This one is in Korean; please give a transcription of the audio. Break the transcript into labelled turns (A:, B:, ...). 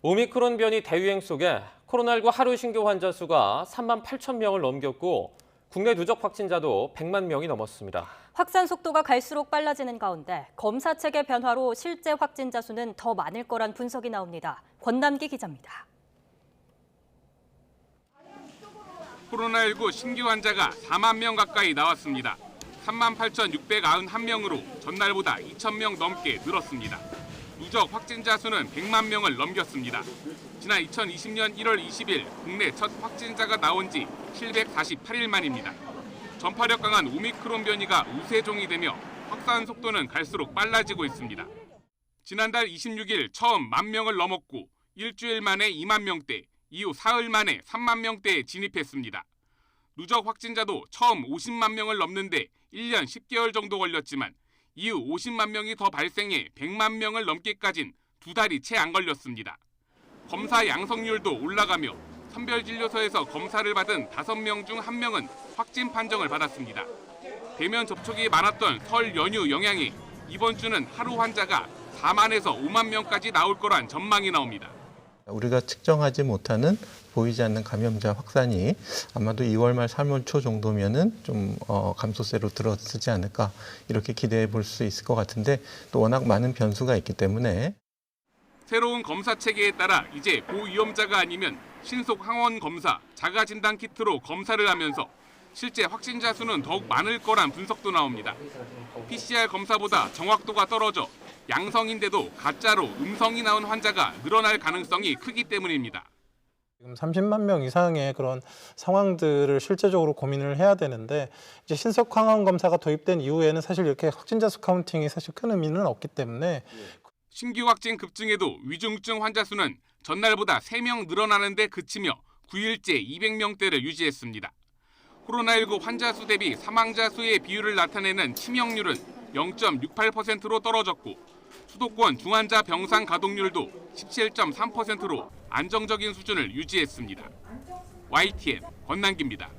A: 오미크론 변이 대유행 속에 코로나19 하루 신규 환자 수가 3만 8천 명을 넘겼고 국내 누적 확진자도 100만 명이 넘었습니다.
B: 확산 속도가 갈수록 빨라지는 가운데 검사 체계 변화로 실제 확진자 수는 더 많을 거란 분석이 나옵니다. 권남기 기자입니다.
C: 코로나19 신규 환자가 4만 명 가까이 나왔습니다. 3만 8,691명으로 전날보다 2천 명 넘게 늘었습니다. 누적 확진자 수는 100만 명을 넘겼습니다. 지난 2020년 1월 20일 국내 첫 확진자가 나온 지 748일 만입니다. 전파력 강한 오미크론 변이가 우세종이 되며 확산 속도는 갈수록 빨라지고 있습니다. 지난달 26일 처음 1만 명을 넘었고 일주일 만에 2만 명대, 이후 사흘 만에 3만 명대에 진입했습니다. 누적 확진자도 처음 50만 명을 넘는데 1년 10개월 정도 걸렸지만 이후 50만 명이 더 발생해 100만 명을 넘기까진 2달이 채 안 걸렸습니다. 검사 양성률도 올라가며 선별진료소에서 검사를 받은 5명 중 1명은 확진 판정을 받았습니다. 대면 접촉이 많았던 설 연휴 영향에 이번 주는 하루 환자가 4만에서 5만 명까지 나올 거란 전망이 나옵니다.
D: 우리가 측정하지 못하는 보이지 않는 감염자 확산이 아마도 2월 말 3월 초 정도면은 좀 감소세로 들어서지 않을까 이렇게 기대해 볼 수 있을 것 같은데 또 워낙 많은 변수가 있기 때문에
C: 새로운 검사 체계에 따라 이제 고위험자가 아니면 신속 항원 검사, 자가 진단 키트로 검사를 하면서 실제 확진자 수는 더욱 많을 거란 분석도 나옵니다. PCR 검사보다 정확도가 떨어져 양성인데도 가짜로 음성이 나온 환자가 늘어날 가능성이 크기 때문입니다.
E: 지금 30만 명 이상의 그런 상황들을 실제적으로 고민을 해야 되는데 이제 신속 항원 검사가 도입된 이후에는 사실 이렇게 확진자 수 카운팅이 사실 큰 의미는 없기 때문에
C: 신규 확진 급증에도 위중증 환자 수는 전날보다 3명 늘어나는 데 그치며 9일째 200명대를 유지했습니다. 코로나19 환자 수 대비 사망자 수의 비율을 나타내는 치명률은 0.68%로 떨어졌고 수도권 중환자 병상 가동률도 17.3%로 안정적인 수준을 유지했습니다. YTN 권남기입니다.